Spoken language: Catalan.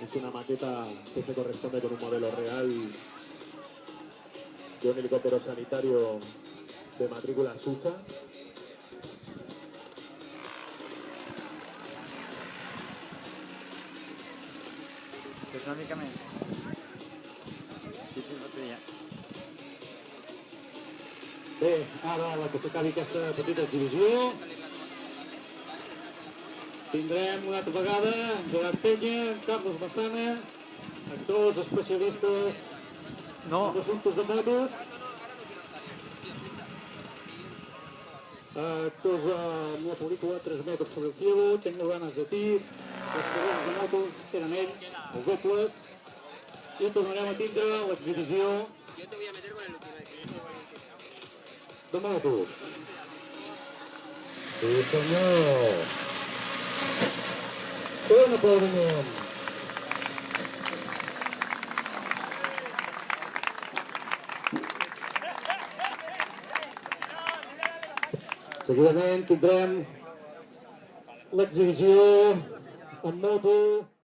Es una maqueta que se corresponde con un modelo real de un helicóptero sanitario de matrícula SUZA. És una mica més. Sí, bateria. Bé, ara la que s'acabi aquesta petita exhibició tindrem una altra vegada Gerard Peña, Carlos Massana, actors especialistes en assumptes de motos, actors amb la pel·lícula 3 metres sobre el cielo, Tengo ganas de ti, els segons de motos eren ells, els dobles, i tornarem a tindre l'exhibició de motos. Sí, senyor! Un aplaudiment. Seguidament tindrem l'exhibició en moto